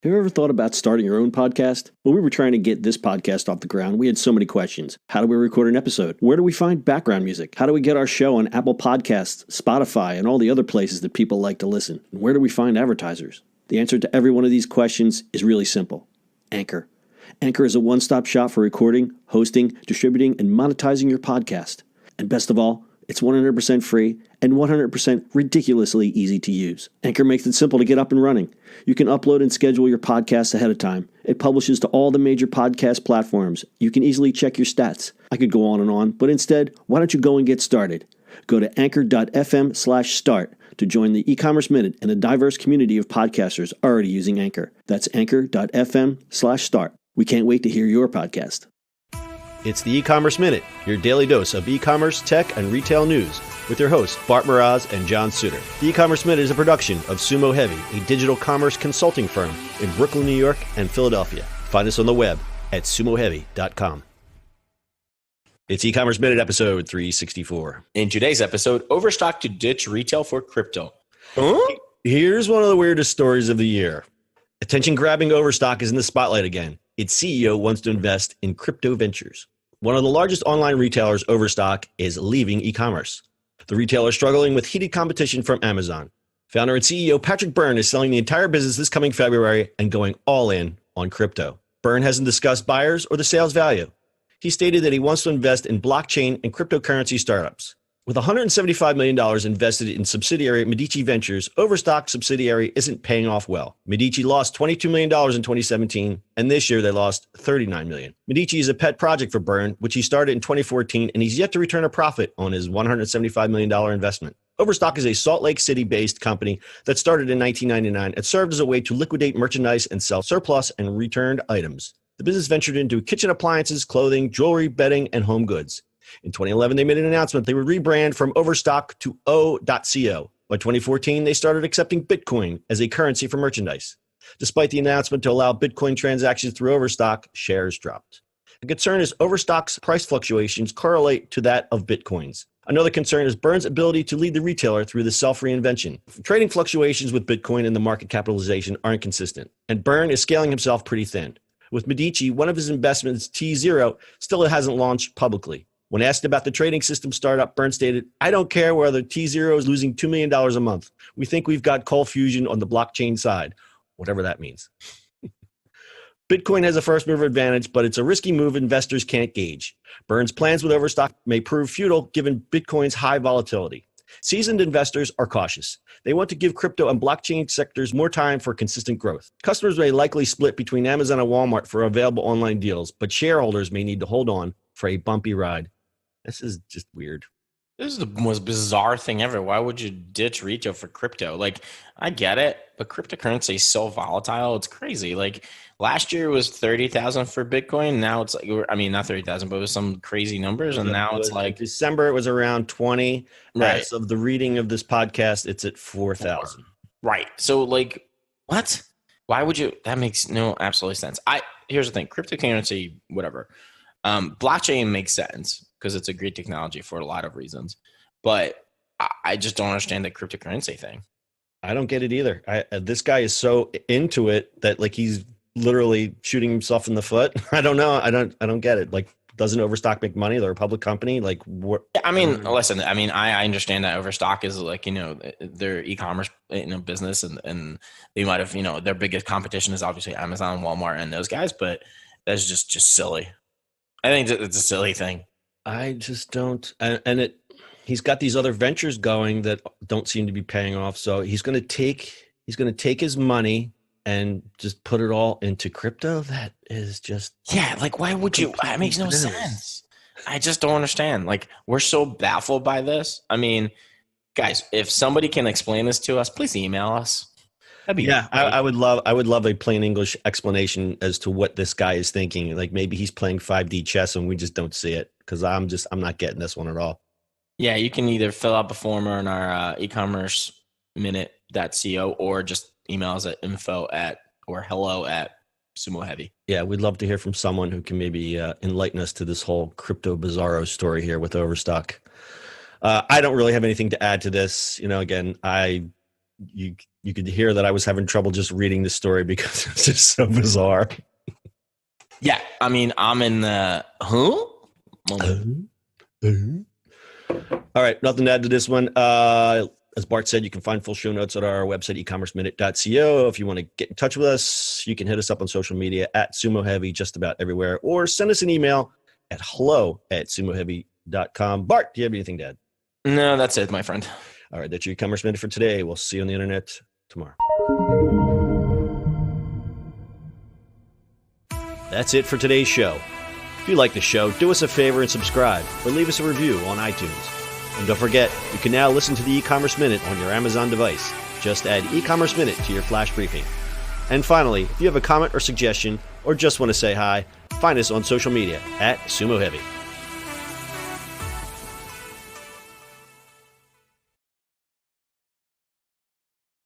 Have you ever thought about starting your own podcast? When we were trying to get this podcast off the ground, we had so many questions. How do we record an episode? Where do we find background music? How do we get our show on Apple Podcasts, Spotify, and all the other places that people like to listen? And where do we find advertisers? The answer to every one of these questions is really simple. Anchor. Anchor is a one-stop shop for recording, hosting, distributing, and monetizing your podcast. And best of all, it's 100% free and 100% ridiculously easy to use. Anchor makes it simple to get up and running. You can upload and schedule your podcasts ahead of time. It publishes to all the major podcast platforms. You can easily check your stats. I could go on, but instead, why don't you go and get started? Go to anchor.fm/start to join the e-commerce minute and a diverse community of podcasters already using Anchor. That's anchor.fm/start. We can't wait to hear your podcast. It's the e-commerce minute, your daily dose of e-commerce, tech, and retail news with your hosts Bart Mraz and John Suter. The e-commerce minute is a production of Sumo Heavy, a digital commerce consulting firm in Brooklyn, New York, and Philadelphia. Find us on the web at sumoheavy.com. It's e-commerce minute episode 364. In today's episode, Overstock to ditch retail for crypto. Huh? Here's one of the weirdest stories of the year. Attention-grabbing Overstock is in the spotlight again. Its CEO wants to invest in crypto ventures. One of the largest online retailers, Overstock, is leaving e-commerce. The retailer is struggling with heated competition from Amazon. Founder and CEO Patrick Byrne is selling the entire business this coming February and going all in on crypto. Byrne hasn't discussed buyers or the sales value. He stated that he wants to invest in blockchain and cryptocurrency startups. With $175 million invested in subsidiary Medici Ventures, Overstock subsidiary isn't paying off well. Medici lost $22 million in 2017, and this year they lost $39 million. Medici is a pet project for Byrne, which he started in 2014, and he's yet to return a profit on his $175 million investment. Overstock is a Salt Lake City-based company that started in 1999 and served as a way to liquidate merchandise and sell surplus and returned items. The business ventured into kitchen appliances, clothing, jewelry, bedding, and home goods. In 2011, they made an announcement they would rebrand from Overstock to O.co. By 2014, they started accepting Bitcoin as a currency for merchandise. Despite the announcement to allow Bitcoin transactions through Overstock, shares dropped. The concern is Overstock's price fluctuations correlate to that of Bitcoin's. Another concern is Byrne's ability to lead the retailer through the self-reinvention. Trading fluctuations with Bitcoin and the market capitalization aren't consistent, and Byrne is scaling himself pretty thin. With Medici, one of his investments, T0, still hasn't launched publicly. When asked about the trading system startup, Byrne stated, "I don't care whether T0 is losing $2 million a month. We think we've got cold fusion on the blockchain side," whatever that means. Bitcoin has a first mover advantage, but it's a risky move investors can't gauge. Byrne's plans with Overstock may prove futile given Bitcoin's high volatility. Seasoned investors are cautious. They want to give crypto and blockchain sectors more time for consistent growth. Customers may likely split between Amazon and Walmart for available online deals, but shareholders may need to hold on for a bumpy ride. This is just weird. This is the most bizarre thing ever. Why would you ditch retail for crypto? Like, I get it, but cryptocurrency is so volatile. It's crazy. Like, last year was 30,000 for Bitcoin. Now it's like, I mean, not 30,000, but it was some crazy numbers. And now it's like December, it was around 20. Right. As of the reading of this podcast, it's at 4,000. Right. So, like, what? Why would you? That makes no absolutely sense. Here's the thing: cryptocurrency, whatever. Blockchain makes sense because it's a great technology for a lot of reasons, but I just don't understand the cryptocurrency thing. I don't get it either. This guy is so into it that like he's literally shooting himself in the foot. I don't know. I don't get it. Like, doesn't Overstock make money? They're a public company. Like, what? I mean, listen. I mean, I understand that Overstock is like, their e-commerce business, and they might have, their biggest competition is obviously Amazon, Walmart, and those guys. But that's just silly. I think it's a silly thing. I just don't. And he's got these other ventures going that don't seem to be paying off. So he's going to take his money and just put it all into crypto. That is just, yeah. Like, why would you? It makes no sense. I just don't understand. Like, we're so baffled by this. I mean, guys, if somebody can explain this to us, please email us. That'd be great. I would love a plain English explanation as to what this guy is thinking. Like, maybe he's playing 5D chess and we just don't see it, because I'm not getting this one at all. Yeah, you can either fill out the form on our e-commerce minute.co or just email us at hello@sumoheavy. Yeah, we'd love to hear from someone who can maybe enlighten us to this whole crypto bizarro story here with Overstock. I don't really have anything to add to this. Again, I you could hear that I was having trouble just reading the story because it's just so bizarre. Yeah, I mean, I'm in the All right, nothing to add to this one. As Bart said, you can find full show notes at our website, ecommerceminute.co. If you want to get in touch with us, you can hit us up on social media at Sumo Heavy, just about everywhere, or send us an email at hello@sumoheavy.com. Bart, do you have anything to add? No, that's it, my friend. All right, that's your e-commerce minute for today. We'll see you on the internet tomorrow. That's it for today's show. If you like the show, do us a favor and subscribe, or leave us a review on iTunes. And don't forget, you can now listen to the e-commerce minute on your Amazon device. Just add e-commerce minute to your flash briefing. And finally, if you have a comment or suggestion, or just want to say hi, find us on social media at Sumo Heavy.